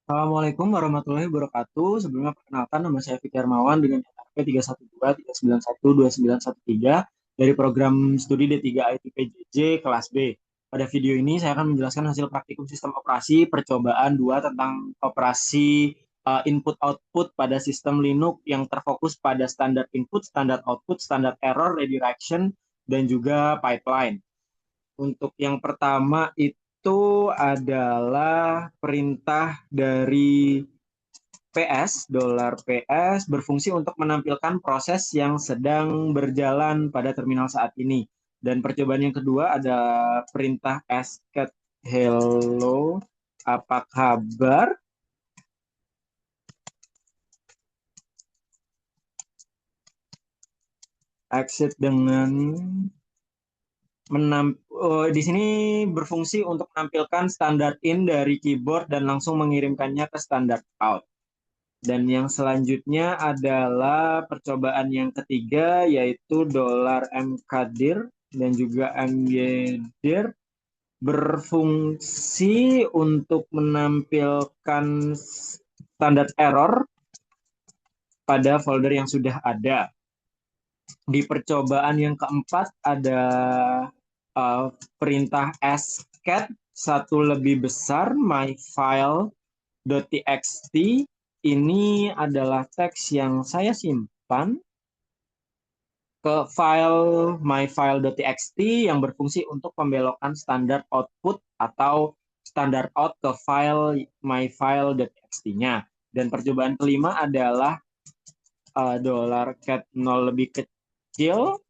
Assalamualaikum warahmatullahi wabarakatuh. Sebelumnya perkenalkan nama saya Fikri Hermawan dengan NPM 312 391 2913 dari program studi D3 IT PJJ kelas B. Pada video ini saya akan menjelaskan hasil praktikum sistem operasi percobaan 2 tentang operasi input output pada sistem Linux yang terfokus pada standar input, standar output, standar error, redirection, dan juga pipeline. Untuk yang pertama itu adalah perintah dari PS, dolar PS berfungsi untuk menampilkan proses yang sedang berjalan pada terminal saat ini. Dan percobaan yang kedua ada perintah asket hello, apa kabar? Exit dengan di sini berfungsi untuk menampilkan standar in dari keyboard dan langsung mengirimkannya ke standar out. Dan yang selanjutnya adalah percobaan yang ketiga yaitu dolar mkdir dan juga mgdir berfungsi untuk menampilkan standar error pada folder yang sudah ada. Di percobaan yang keempat ada perintah ascat satu lebih besar myfile.txt. Ini adalah teks yang saya simpan ke file myfile.txt yang berfungsi untuk pembelokan standar output atau standar out ke file myfile.txt-nya. Dan percobaan kelima adalah $cat 0 lebih kecil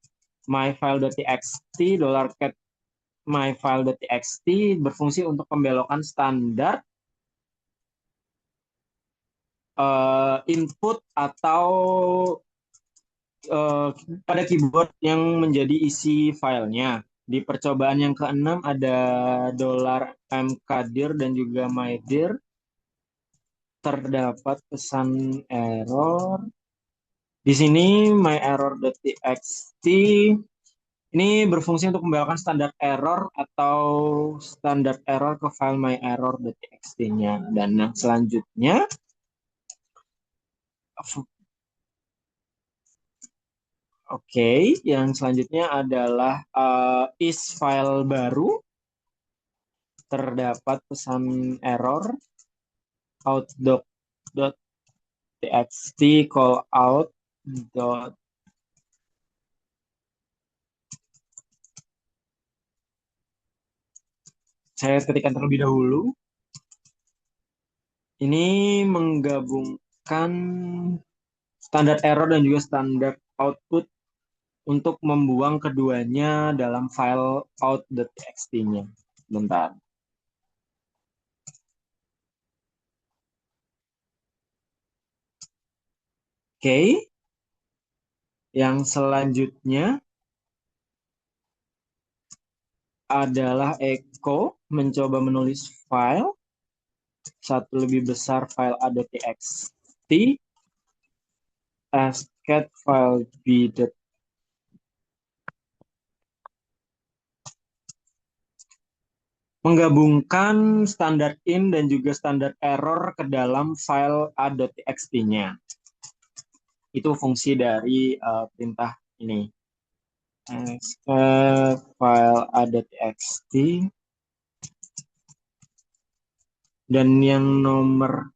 myfile.txt $cat myfile.txt berfungsi untuk pembelokan standar input atau uh, pada keyboard yang menjadi isi filenya. Di percobaan yang keenam ada dolar mkdir dan juga mydir. Terdapat pesan error. Di sini myerror.txt ini berfungsi untuk membawakan standar error atau standar error ke file myerror.txt-nya. Dan yang selanjutnya, oke, yang selanjutnya adalah is file baru. Terdapat pesan error outdoc.txt call out. Saya ketikkan terlebih dahulu. Ini menggabungkan standar error dan juga standar output untuk membuang keduanya dalam file out.txt-nya. Bentar. Oke. Yang selanjutnya adalah echo mencoba menulis file satu lebih besar file a.txt ascat file b. Menggabungkan standar in dan juga standar error ke dalam file a.txt-nya. Itu fungsi dari perintah ini. Ascat file a.txt. Dan yang nomor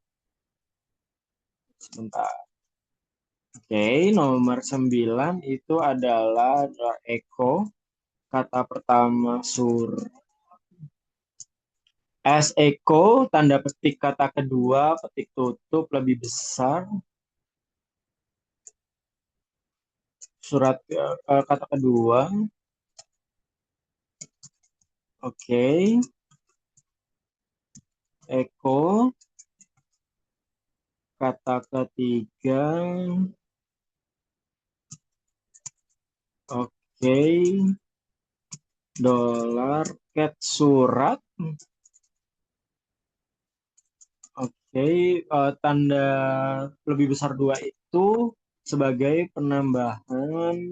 sebentar. Oke, nomor 9 itu adalah echo. Kata pertama as echo, tanda petik kata kedua, petik tutup lebih besar. Surat kata kedua. Oke. Echo. Kata ketiga. Oke. Dolar cat surat. Oke, tanda lebih besar dua itu sebagai penambahan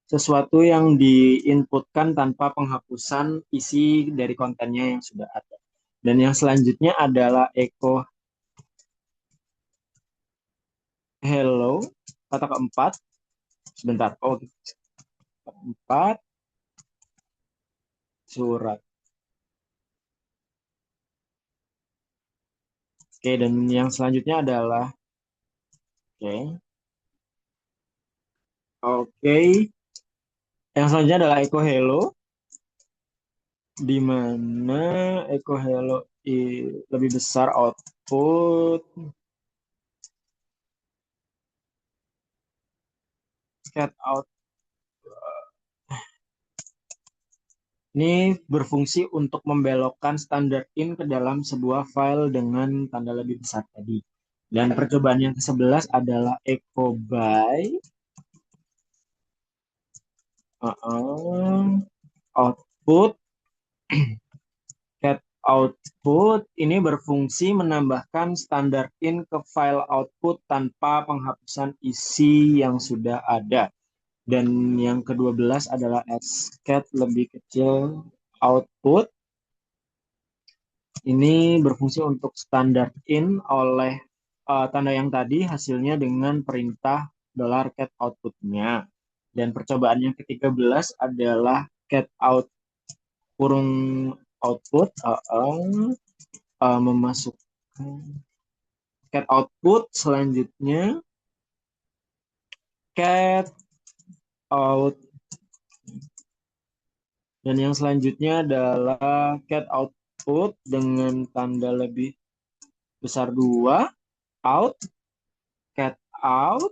sesuatu yang diinputkan tanpa penghapusan isi dari kontennya yang sudah ada. Dan yang selanjutnya adalah echo hello. Kata keempat, sebentar. Oh, keempat, surat. Oke, dan yang selanjutnya adalah, oke, oke. Yang selanjutnya adalah echo hello, di mana echo hello lebih besar output cat out. Ini berfungsi untuk membelokkan standar in ke dalam sebuah file dengan tanda lebih besar tadi. Dan percobaan yang ke-11 adalah echo by output cat output ini berfungsi menambahkan standar in ke file output tanpa penghapusan isi yang sudah ada. Dan yang ke-12 adalah scat lebih kecil output. Ini berfungsi untuk standar in oleh tanda yang tadi hasilnya dengan perintah $cat outputnya. Dan percobaan yang ke-13 adalah cat out kurung output memasukkan cat output selanjutnya cat out, dan yang selanjutnya adalah cat output dengan tanda lebih besar 2 out cat out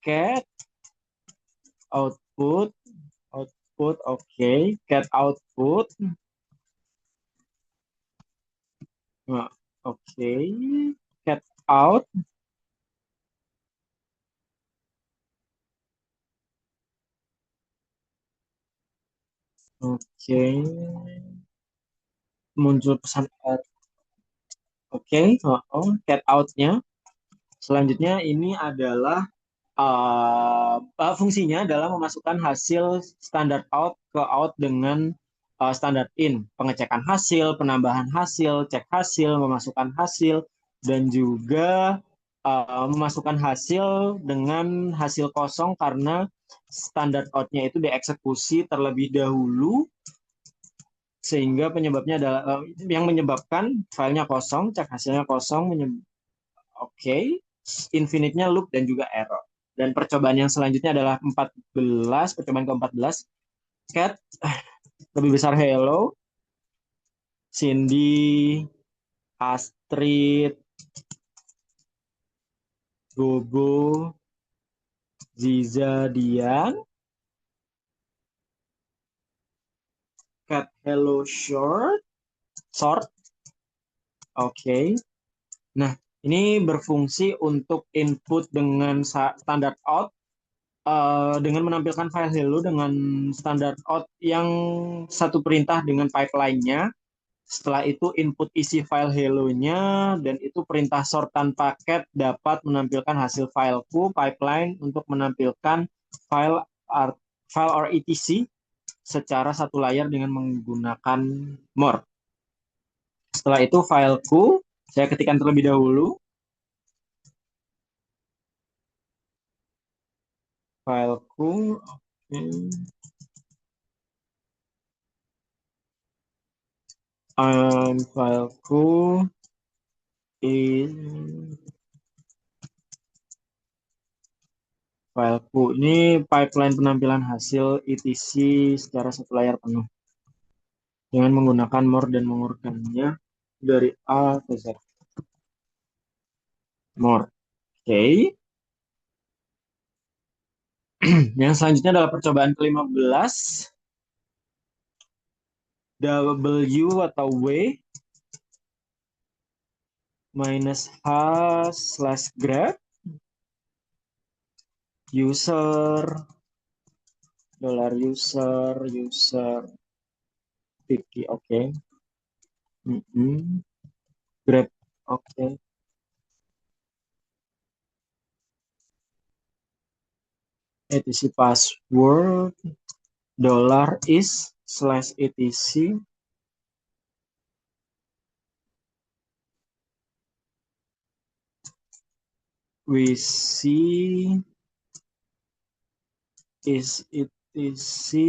$cat output output oke. Cat output nah, oke. Cat out oke. Muncul pesan error. Oke. Cat outnya selanjutnya ini adalah fungsinya adalah memasukkan hasil standar out ke out dengan standar in, pengecekan hasil, penambahan hasil, cek hasil, memasukkan hasil, dan juga memasukkan hasil dengan hasil kosong karena standar outnya itu dieksekusi terlebih dahulu sehingga penyebabnya adalah yang menyebabkan filenya kosong, cek hasilnya kosong, oke, infinite-nya loop dan juga error. Dan percobaan yang selanjutnya adalah 14, percobaan ke-14. Cat lebih besar hello, Cindy, Astrid, Gogo, Ziza, Dian, cat hello short. Oke. Nah, ini berfungsi untuk input dengan standar out dengan menampilkan file hello dengan standar out yang satu perintah dengan pipeline-nya. Setelah itu input isi file hello-nya dan itu perintah sort tanpa cat dapat menampilkan hasil fileku pipeline untuk menampilkan file file or etc secara satu layar dengan menggunakan more. Setelah itu fileku saya ketikkan terlebih dahulu. Fileku fileku in fileku ini pipeline penampilan hasil etc secara satu layar penuh dengan menggunakan more dan mengurutkannya dari A ke Z. More. Oke. Yang selanjutnya adalah percobaan ke-15. W atau W minus H slash grab user user 50. Oke. Grab. Oke. etc password $is slash etc we see is etc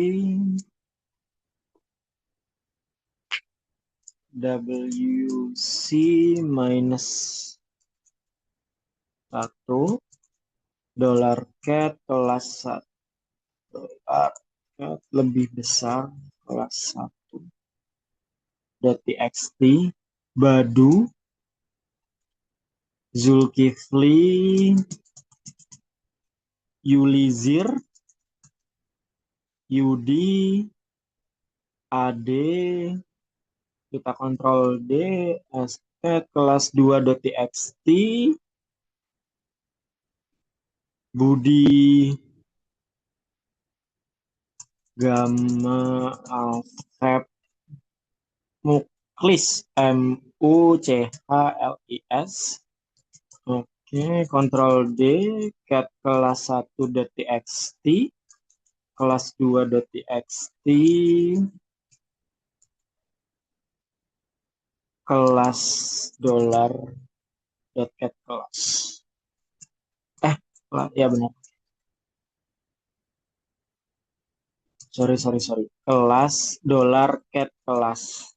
WC minus 1 dolar cat kelas 1 dolar cat lebih besar kelas 1 .txt Badu Zulkifli Yulizir Yudi AD kita kontrol D ST kelas 2.txt Budi Gama Alfred Muklis MUCHLIS. Oke, kontrol D cat kelas 1.txt kelas 2.txt kelas dolar cat kelas ya benar, sorry kelas dolar cat kelas.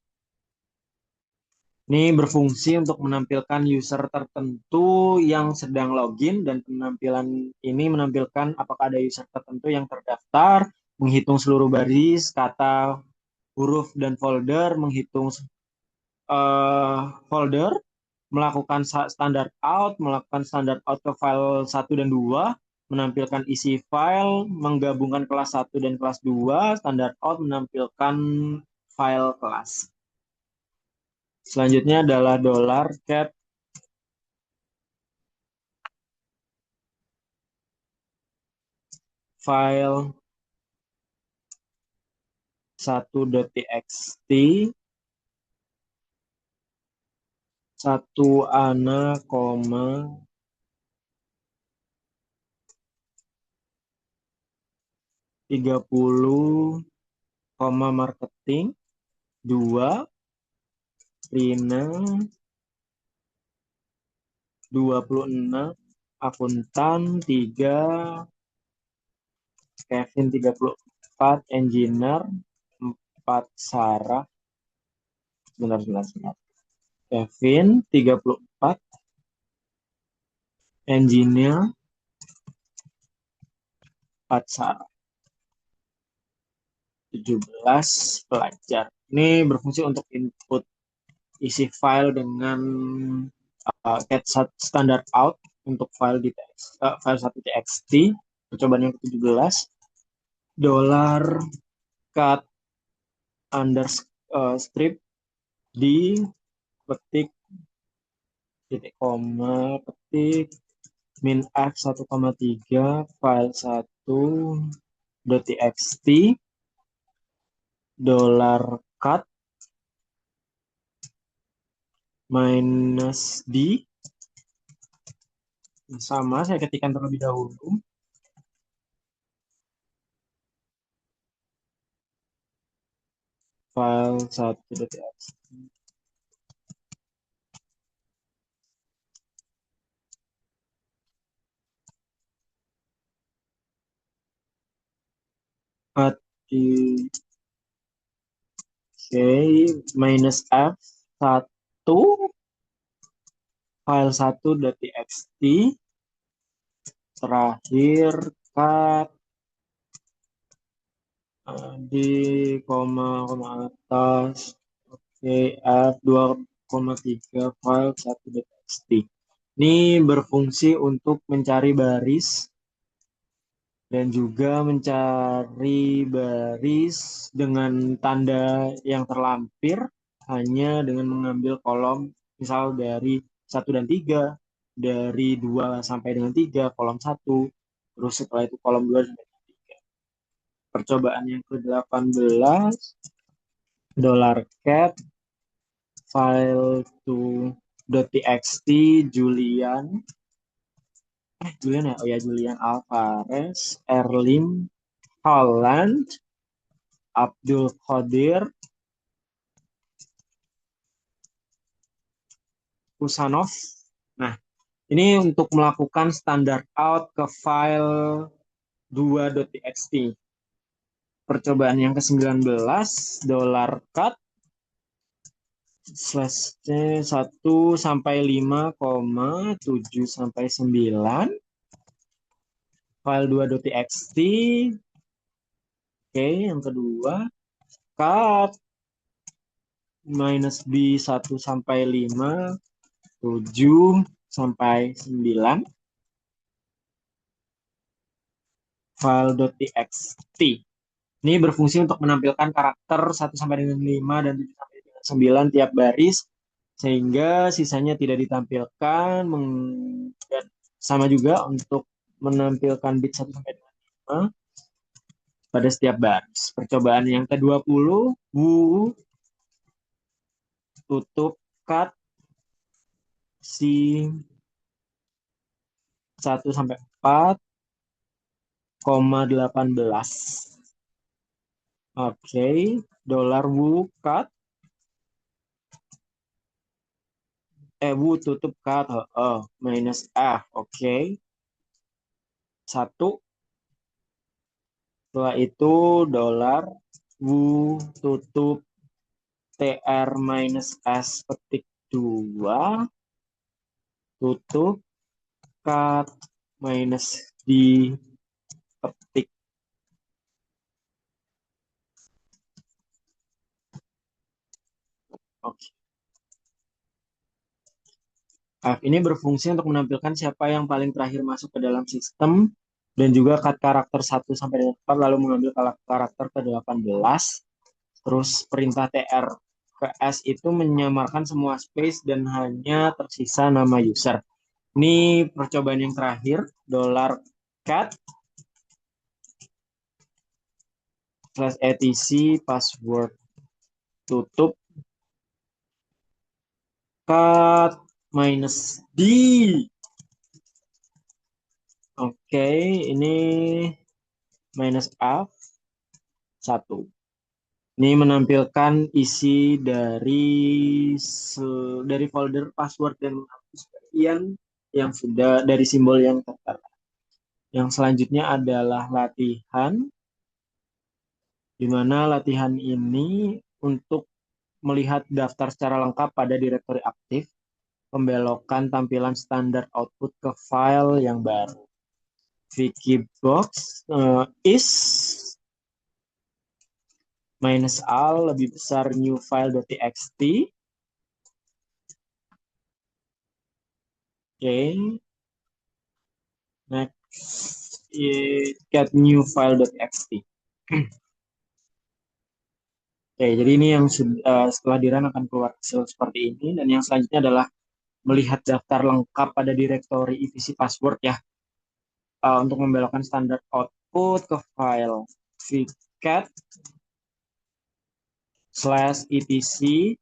Ini berfungsi untuk menampilkan user tertentu yang sedang login dan penampilan ini menampilkan apakah ada user tertentu yang terdaftar, menghitung seluruh baris, kata, huruf, dan folder, menghitung folder, melakukan standard out, melakukan standard out ke file 1 dan 2, menampilkan isi file, menggabungkan kelas 1 dan kelas 2, standard out menampilkan file kelas. Selanjutnya adalah dolar cat file 1.txt 1 ana, 30, marketing 2 Rina 26 akuntan 3 Kevin 34 engineer 4 Sarah sebentar Kevin 34 engineer 4 Sarah 17 pelajar. Ini berfungsi untuk input isi file dengan cat standard out untuk file di file 1.txt. Percobaan yang ke-17 dolar cut underscript di petik titik koma petik min f 1,3 file 1.txt dolar cut minus d sama saya ketikkan terlebih dahulu file 1.txt minus f 1 file 1.txt terakhir cut di koma atas f 2,3 file 1.txt. Ini berfungsi untuk mencari baris dan juga mencari baris dengan tanda yang terlampir hanya dengan mengambil kolom misal dari 1 dan 3, dari 2 sampai dengan 3, kolom 1, terus setelah itu kolom 2 sampai dengan 3. Percobaan yang ke-18 dolar cat file to .txt Julian Julian Alvarez Erlim Holland Abdul Qadir Kusanov. Nah, Ini untuk melakukan standard out ke file 2.txt. Percobaan yang ke-19, $cut slash c 1 sampai 5,7 sampai 9 file 2.txt. Oke, yang kedua cut minus b 1 sampai 5, 7 sampai 9 file.txt. Ini berfungsi untuk menampilkan karakter 1 sampai dengan 5 dan 7 sampai dengan 9 tiap baris, sehingga sisanya tidak ditampilkan. Dan sama juga untuk menampilkan bit 1 sampai dengan 5 pada setiap baris. Percobaan yang ke-20, wu tutup cut si 1 sampai 4,18. Oke, $wu cut wu tutup cut minus f. Oke, 1. Setelah itu $wu tutup tr minus s petik 2 tutup cut minus d petik. Oke. F ini berfungsi untuk menampilkan siapa yang paling terakhir masuk ke dalam sistem, dan juga cut karakter 1 sampai 4 lalu mengambil karakter ke-18. Terus perintah tr ke s itu menyamarkan semua space dan hanya tersisa nama user. Ini percobaan yang terakhir, $cat slash etc password tutup cut minus d. Oke, ini minus f 1. Ini menampilkan isi dari folder password dan menghapus bagian yang sudah dari simbol yang tertera. Yang selanjutnya adalah latihan, di mana latihan ini untuk melihat daftar secara lengkap pada direktori aktif, pembelokan tampilan standar output ke file yang baru. Wikibox is minus al lebih besar new file.txt. Oke, next get new file.txt. Oke, jadi ini yang setelah di run akan keluar hasil seperti ini, dan yang selanjutnya adalah melihat daftar lengkap pada direktori EVC password ya. Untuk membelokkan standar output ke file vcat slash etc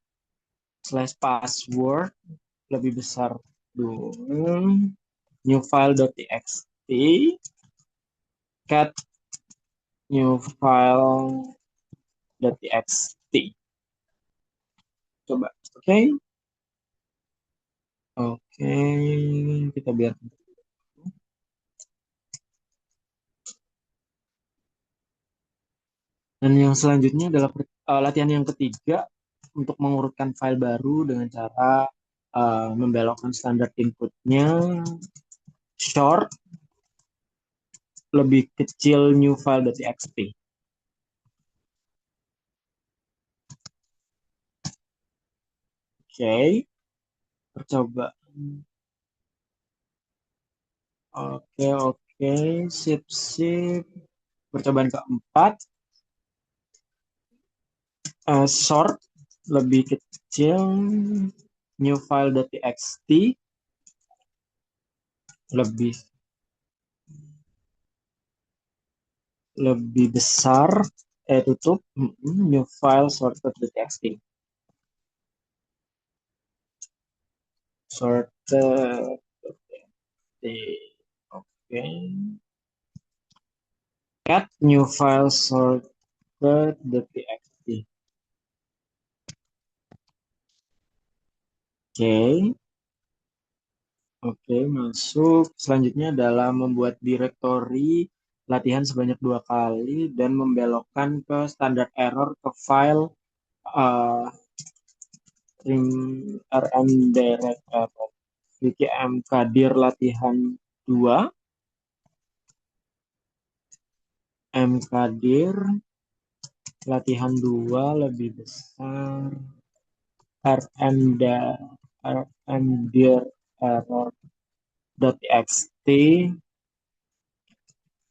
slash password lebih besar dulu new file.txt cat new file.txt. Coba, oke. Oke, kita biarkan. Dan yang selanjutnya adalah latihan yang ketiga untuk mengurutkan file baru dengan cara membelokkan standar inputnya short lebih kecil new file.txt. Oke, percoba. Oke, sip. Percobaan keempat, short lebih kecil new file.txt lebih besar tutup new file short.txt sorted. Oke, cat new file sorted.txt. Oke, Oke, masuk. Selanjutnya adalah membuat directory latihan sebanyak 2 kali dan membelokkan ke standar error ke file uh, rm direct error. Wiki mkdir latihan 2, mkdir latihan 2 lebih besar rm dir error.txt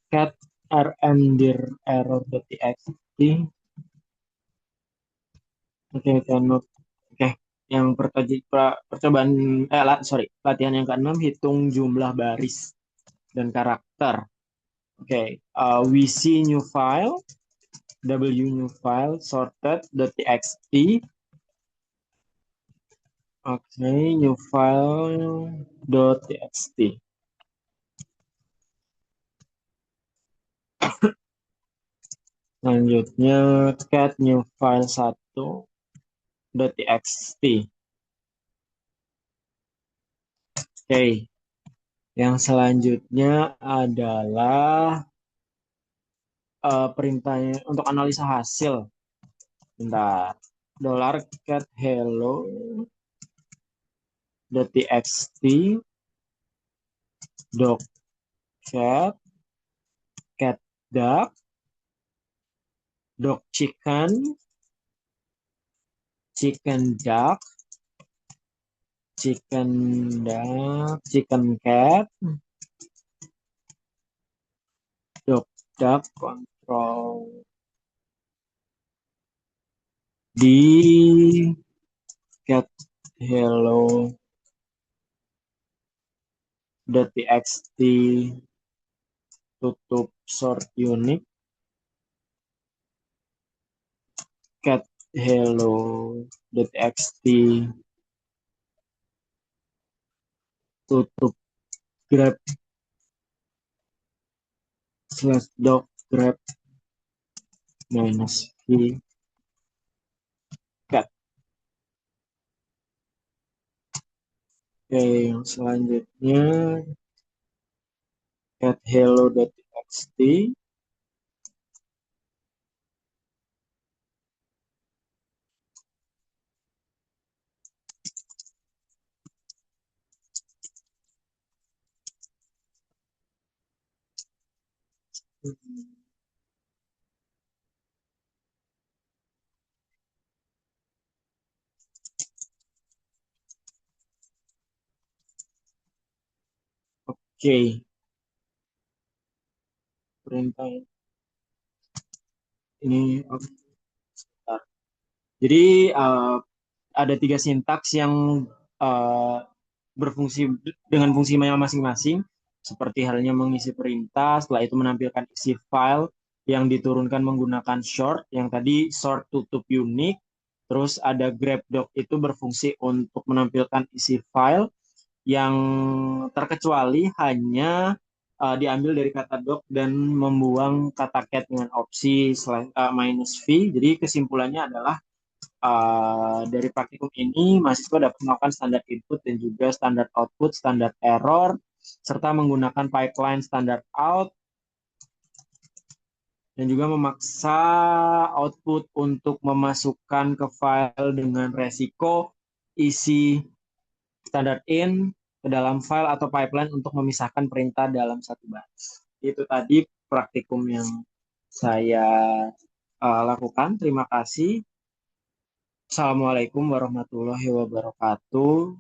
cat rm dir error.txt. Oke, download. Oke, yang percobaan latihan yang keenam, hitung jumlah baris dan karakter. Oke, we see new file, w new file sorted.txt. Oke, new file.txt. Selanjutnya cat new file 1.txt. Oke, yang selanjutnya adalah perintahnya untuk analisa hasil. Bentar. $cat hello.txt doc cat duck doc chicken duck chicken cat doc duck control di cat hello.txt tutup sort unique cat hello.txt tutup grep /doc grep -v cat. Oke, yang selanjutnya cat hello.txt. Oke, perintah ini. Oke, sebentar. Jadi ada 3 sintaks yang uh, berfungsi dengan fungsi masing-masing, seperti halnya mengisi perintah, setelah itu menampilkan isi file yang diturunkan menggunakan short, yang tadi short tutup unique, terus ada grep doc itu berfungsi untuk menampilkan isi file yang terkecuali hanya diambil dari kata doc dan membuang kata cat dengan opsi -v. Jadi kesimpulannya adalah dari praktikum ini, mahasiswa dapat melakukan standar input dan juga standar output, standar error, serta menggunakan pipeline standar out, dan juga memaksa output untuk memasukkan ke file dengan resiko isi standar in ke dalam file atau pipeline untuk memisahkan perintah dalam satu baris. Itu tadi praktikum yang saya lakukan. Terima kasih. Assalamualaikum warahmatullahi wabarakatuh.